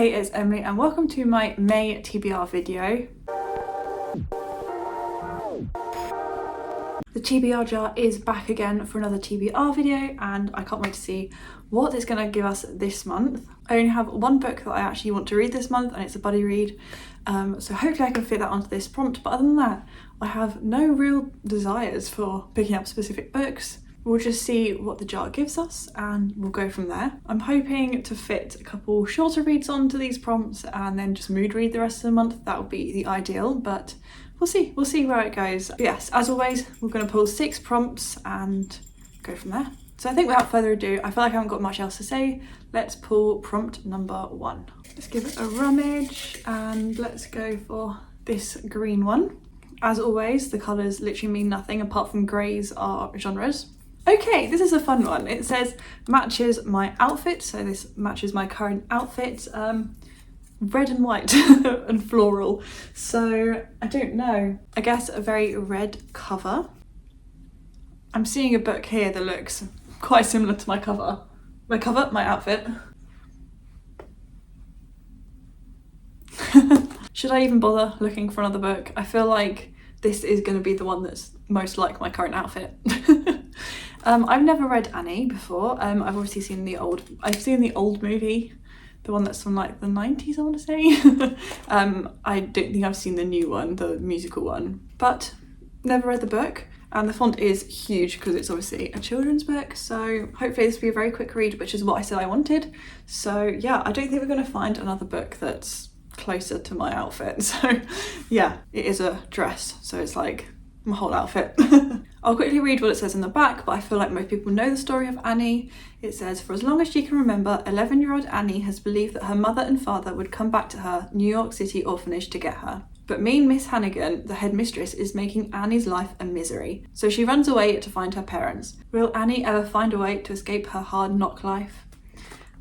Hey, it's Emily and welcome to my May TBR video. The TBR jar is back again for another TBR video and I can't wait to see what it's going to give us this month. I only have one book that I actually want to read this month and it's a buddy read, so hopefully I can fit that onto this prompt, but other than that I have no real desires for picking up specific books. We'll just see what the jar gives us and we'll go from there. I'm hoping to fit a couple shorter reads onto these prompts and then just mood read the rest of the month. That would be the ideal, but we'll see where it goes. But yes, as always, we're going to pull 6 prompts and go from there. So I think without further ado, I feel like I haven't got much else to say. Let's pull prompt number 1. Let's give it a rummage and let's go for this green one. As always, the colours literally mean nothing apart from greys are genres. Okay, this is a fun one. It says matches my outfit, so this matches my current outfit. Red and white and floral. So I don't know. I guess a very red cover. I'm seeing a book here that looks quite similar to my cover. My outfit. Should I even bother looking for another book? I feel like this is going to be the one that's most like my current outfit. I've never read Annie before. I've obviously seen the old movie, the one that's from like the 90s, I want to say. I don't think I've seen the new one, the musical one, but never read the book. And the font is huge because it's obviously a children's book, so hopefully this will be a very quick read, which is what I said I wanted. So yeah, I don't think we're going to find another book that's closer to my outfit. So yeah, it is a dress, so it's like my whole outfit. I'll quickly read what it says in the back, but I feel like most people know the story of Annie. It says, for as long as she can remember, 11-year-old Annie has believed that her mother and father would come back to her New York City orphanage to get her. But mean Miss Hannigan, the headmistress, is making Annie's life a misery. So she runs away to find her parents. Will Annie ever find a way to escape her hard knock life?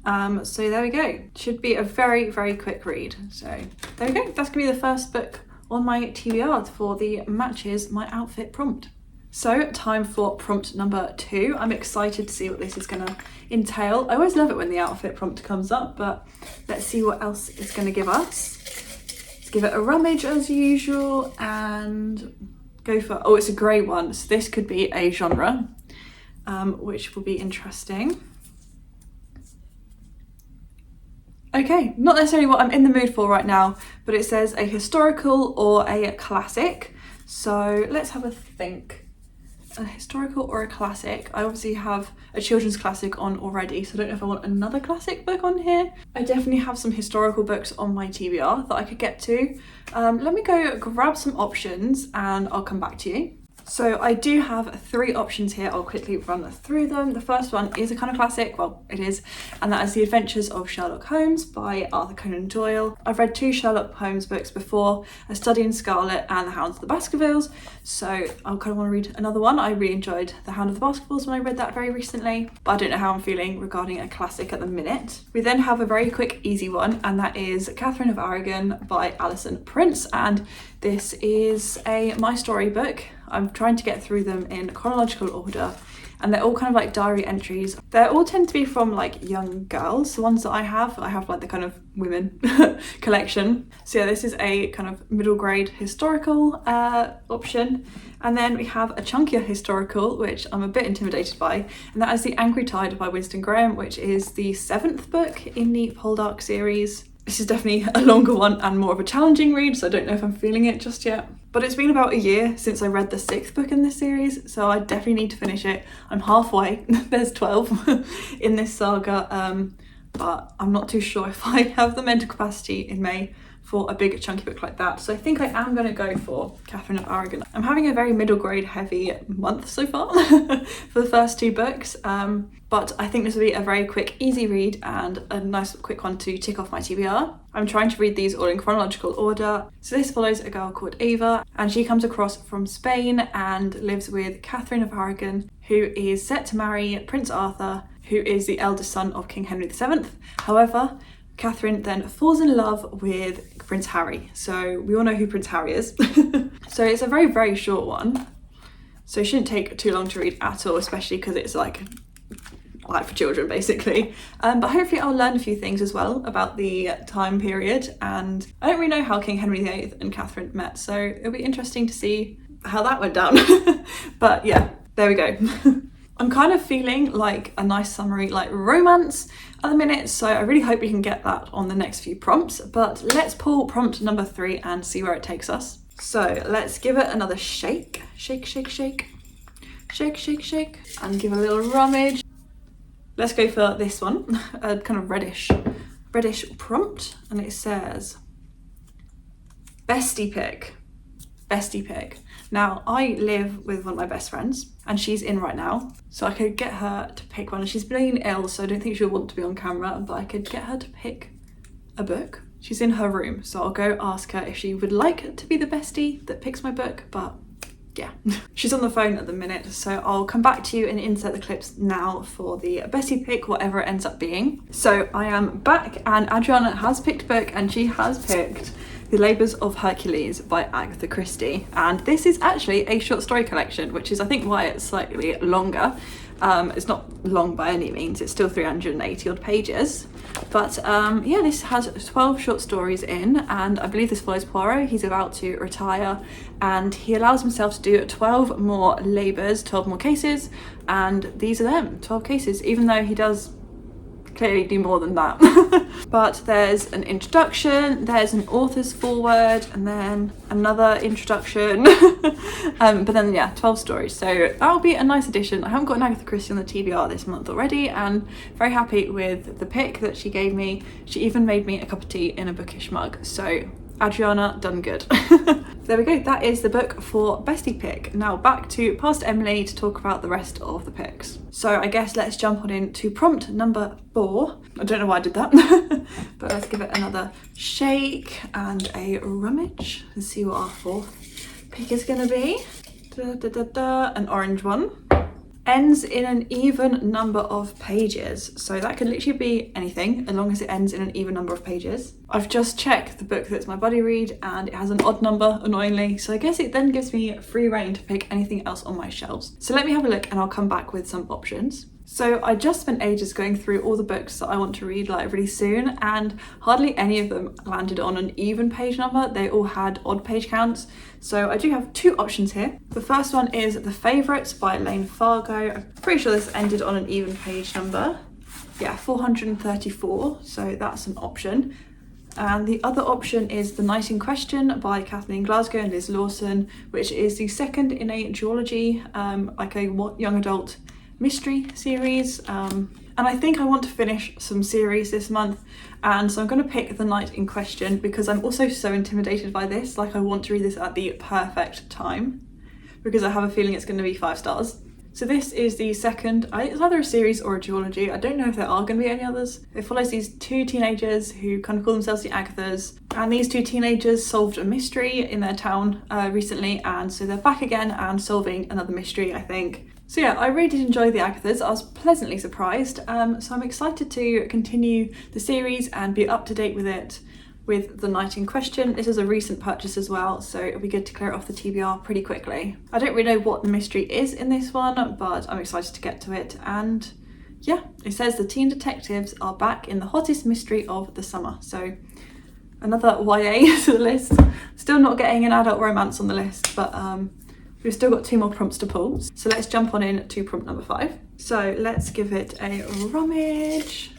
So there we go. Should be a very, very quick read. So there we go. That's gonna be the first book on my TBR for the matches my outfit prompt. So time for prompt number 2. I'm excited to see what this is gonna entail. I always love it when the outfit prompt comes up, but let's see what else it's gonna give us. Let's give it a rummage as usual and go for, oh, it's a grey one. So this could be a genre, which will be interesting. Okay, not necessarily what I'm in the mood for right now, but it says a historical or a classic. So let's have a think. A historical or a classic? I obviously have a children's classic on already, so I don't know if I want another classic book on here. I definitely have some historical books on my TBR that I could get to. Let me go grab some options and I'll come back to you. So I do have 3 options here. I'll quickly run through them. The first one is a kind of classic, well it is, and that is The Adventures of Sherlock Holmes by Arthur Conan Doyle. I've read 2 Sherlock Holmes books before, A Study in Scarlet and The Hound of the Baskervilles, so I kind of want to read another one. I really enjoyed The Hound of the Baskervilles when I read that very recently, but I don't know how I'm feeling regarding a classic at the minute. We then have a very quick easy one, and that is Catherine of Aragon by Alison Prince, and this is a My Story book. I'm trying to get through them in chronological order and they're all kind of like diary entries. They all tend to be from like young girls. The ones that I have like the kind of women collection. So yeah, this is a kind of middle grade historical option. And then we have a chunkier historical, which I'm a bit intimidated by, and that is The Angry Tide by Winston Graham, which is the 7th book in the Poldark series. This is definitely a longer one and more of a challenging read, so I don't know if I'm feeling it just yet. But it's been about a year since I read the 6th book in this series, so I definitely need to finish it. I'm halfway, there's 12 in this saga, but I'm not too sure if I have the mental capacity in May for a big chunky book like that. So I think I am going to go for Catherine of Aragon. I'm having a very middle grade heavy month so far for the first 2 books, but I think this will be a very quick, easy read and a nice quick one to tick off my TBR. I'm trying to read these all in chronological order. So this follows a girl called Eva, and she comes across from Spain and lives with Catherine of Aragon, who is set to marry Prince Arthur, who is the eldest son of King Henry VII. However, Catherine then falls in love with Prince Harry. So we all know who Prince Harry is. So it's a very, very short one. So it shouldn't take too long to read at all, especially because it's like like for children basically. But hopefully I'll learn a few things as well about the time period, and I don't really know how King Henry VIII and Catherine met, so it'll be interesting to see how that went down. But yeah, there we go. I'm kind of feeling like a nice summary like romance at the minute, so I really hope we can get that on the next few prompts. But let's pull prompt number 3 and see where it takes us. So let's give it another shake. Shake, shake, shake. Shake, shake, shake. And give it a little rummage. Let's go for this one, a kind of reddish prompt. And it says, Bestie Pick. Bestie Pick. Now, I live with one of my best friends and she's in right now, so I could get her to pick one. She's been ill, so I don't think she'll want to be on camera, but I could get her to pick a book. She's in her room, so I'll go ask her if she would like to be the bestie that picks my book, but yeah. She's on the phone at the minute, so I'll come back to you and insert the clips now for the bestie pick, whatever it ends up being. So I am back and Adriana has picked a book and she has picked The Labours of Hercules by Agatha Christie, and this is actually a short story collection, which is I think why it's slightly longer. It's not long by any means, it's still 380 odd pages, but yeah, this has 12 short stories in, and I believe this follows Poirot. He's about to retire and he allows himself to do 12 more labours, 12 more cases, and these are them, 12 cases, even though he does clearly do more than that. But there's an introduction, there's an author's foreword, and then another introduction. But then yeah, 12 stories, so that'll be a nice addition. I haven't got an Agatha Christie on the TBR this month already, and very happy with the pick that she gave me. She even made me a cup of tea in a bookish mug, so Adriana, done good. There we go, that is the book for Bestie Pick. Now back to past Emily to talk about the rest of the picks. So I guess let's jump on into prompt number 4. I don't know why I did that, but let's give it another shake and a rummage and see what our 4th pick is gonna be. An orange one. Ends in an even number of pages, so that could literally be anything as long as it ends in an even number of pages. I've just checked the book that's my buddy read and it has an odd number, annoyingly, so I guess it then gives me free rein to pick anything else on my shelves. So let me have a look and I'll come back with some options. So I just spent ages going through all the books that I want to read like really soon, and hardly any of them landed on an even page number. They all had odd page counts. So I do have 2 options here. The first one is The Favourites by Lane Fargo. I'm pretty sure this ended on an even page number. Yeah, 434, so that's an option. And the other option is The Night in Question by Kathleen Glasgow and Liz Lawson, which is the second in a duology, like a young adult mystery series, and I think I want to finish some series this month, and so I'm going to pick The Night in Question because I'm also so intimidated by this. Like, I want to read this at the perfect time because I have a feeling it's going to be 5 stars. So this is the second, it's either a series or a duology. I don't know if there are going to be any others. It follows these 2 teenagers who kind of call themselves the Agathas, and these 2 teenagers solved a mystery in their town recently, and so they're back again and solving another mystery, I think. So yeah, I really did enjoy the Agathas. I was pleasantly surprised, so I'm excited to continue the series and be up to date with it with The Night in Question. This is a recent purchase as well, so it'll be good to clear it off the TBR pretty quickly. I don't really know what the mystery is in this one, but I'm excited to get to it. And yeah, it says the teen detectives are back in the hottest mystery of the summer. So another YA to the list. Still not getting an adult romance on the list, but we've still got 2 more prompts to pull. So let's jump on in to prompt number 5. So let's give it a rummage.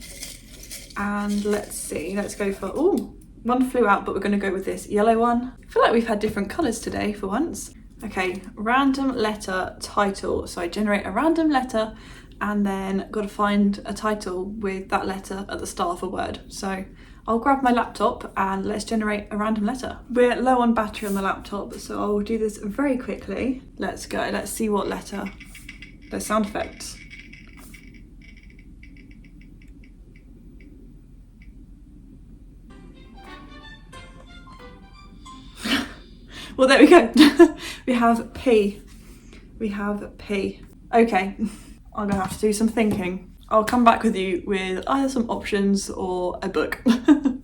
And let's see, let's go for, ooh, one flew out, but we're going to go with this yellow one. I feel like we've had different colours today for once. Okay, random letter title. So I generate a random letter and then got to find a title with that letter at the start of a word. So I'll grab my laptop and let's generate a random letter. We're low on battery on the laptop, so I'll do this very quickly. Let's go, let's see what letter. There's sound effects. Well, there we go. We have P. We have P. Okay, I'm gonna have to do some thinking. I'll come back with you with either some options or a book.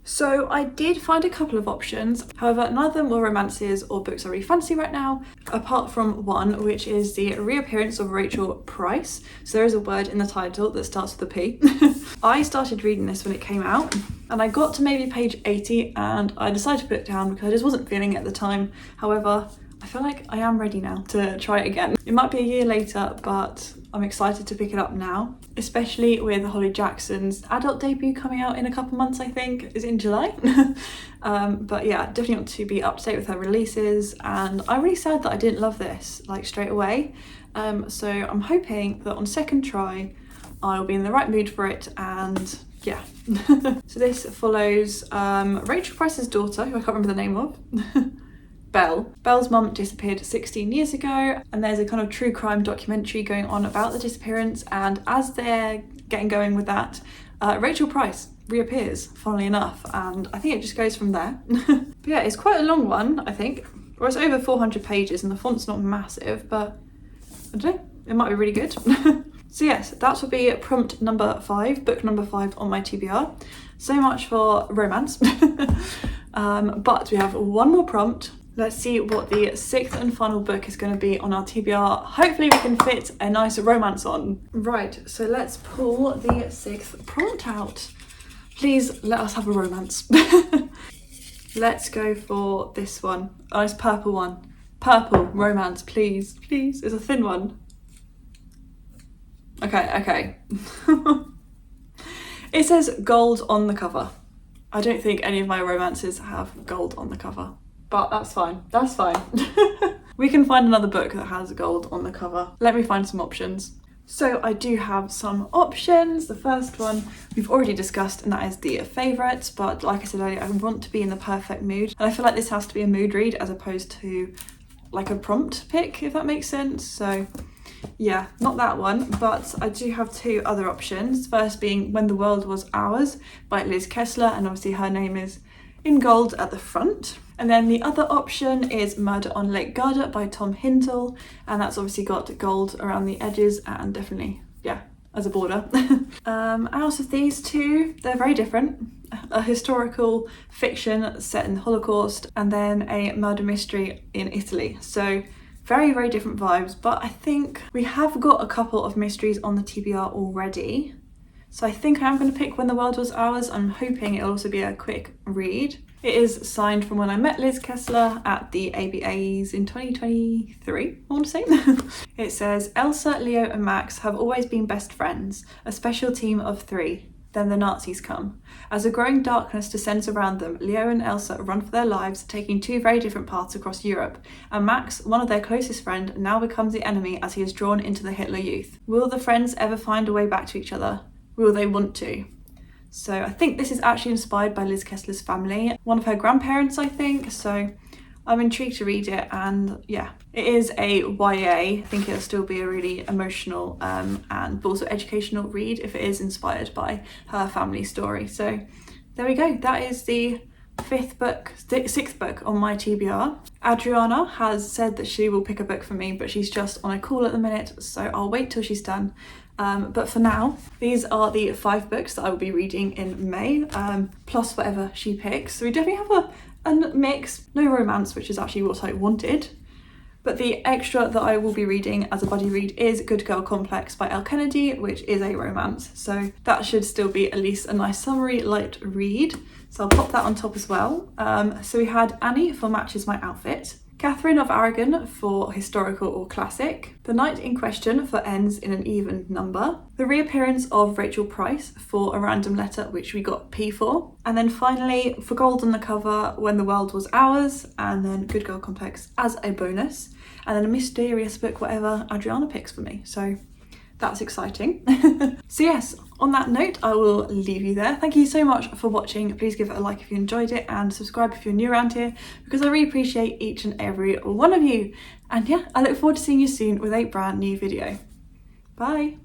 So I did find a couple of options, however none of them were romances or books I really fancy right now, apart from one, which is the reappearance of Rachel Price. So there is a word in the title that starts with a P. I started reading this when it came out and I got to maybe page 80 and I decided to put it down because I just wasn't feeling it at the time. However, I feel like I am ready now to try it again. It might be a year later, but I'm excited to pick it up now, especially with Holly Jackson's adult debut coming out in a couple months, I think. Is it in July? But yeah, definitely want to be up to date with her releases, and I'm really sad that I didn't love this like straight away. So I'm hoping that on second try I'll be in the right mood for it, and yeah. So this follows Rachel Price's daughter, who I can't remember the name of. Belle. Belle's mum disappeared 16 years ago, and there's a kind of true crime documentary going on about the disappearance, and as they're getting going with that, Rachel Price reappears, funnily enough, and I think it just goes from there. But yeah, it's quite a long one, I think, or it's over 400 pages and the font's not massive, but I don't know, it might be really good. So yes, that will be prompt number 5, book number 5 on my TBR. So much for romance. But we have one more prompt. Let's see what the 6th and final book is going to be on our TBR. Hopefully we can fit a nice romance on. Right, so let's pull the 6th prompt out. Please let us have a romance. Let's go for this one. A nice purple one. Purple romance, please, please. It's a thin one. Okay. It says gold on the cover. I don't think any of my romances have gold on the cover. But that's fine, that's fine. We can find another book that has gold on the cover. Let me find some options. So I do have some options. The first one we've already discussed, and that is the favourites, but like I said earlier, I want to be in the perfect mood. And I feel like this has to be a mood read as opposed to like a prompt pick, if that makes sense. So yeah, not that one, but I do have 2 other options. First being When the World Was Ours by Liz Kessler, and obviously her name is in gold at the front. And then the other option is Murder on Lake Garda by Tom Hindle, and that's obviously got gold around the edges and definitely, yeah, as a border. Out of these 2, they're very different. A historical fiction set in the Holocaust, and then a murder mystery in Italy. So very, very different vibes, but I think we have got a couple of mysteries on the TBR already. So I think I am going to pick When the World Was Ours. I'm hoping it'll also be a quick read. It is signed from when I met Liz Kessler at the ABAs in 2023, I want to say. It says, Elsa, Leo and Max have always been best friends, a special team of 3. Then the Nazis come. As a growing darkness descends around them, Leo and Elsa run for their lives, taking 2 very different paths across Europe, and Max, one of their closest friends, now becomes the enemy as he is drawn into the Hitler Youth. Will the friends ever find a way back to each other? Will they want to? So I think this is actually inspired by Liz Kessler's family, one of her grandparents, I think, so I'm intrigued to read it. And yeah, it is a YA. I think it'll still be a really emotional and also educational read if it is inspired by her family story. So there we go, that is the 6th book on my TBR. Adriana has said that she will pick a book for me, but she's just on a call at the minute, so I'll wait till she's done. But for now, these are the 5 books that I will be reading in May, plus whatever she picks. So we definitely have a mix, no romance, which is actually what I wanted. But the extra that I will be reading as a buddy read is Good Girl Complex by Elle Kennedy, which is a romance. So that should still be at least a nice summery light read. So I'll pop that on top as well. So we had Annie for Matches My Outfit, Catherine of Aragon for Historical or Classic, The Night in Question for Ends in an Even Number, the reappearance of Rachel Price for A Random Letter, which we got P for, and then finally for Gold on the Cover, When the World Was Ours, and then Good Girl Complex as a bonus, and then a mysterious book, whatever Adriana picks for me. So that's exciting. So yes, on that note, I will leave you there. Thank you so much for watching. Please give it a like if you enjoyed it, and subscribe if you're new around here, because I really appreciate each and every one of you. And yeah, I look forward to seeing you soon with a brand new video. Bye.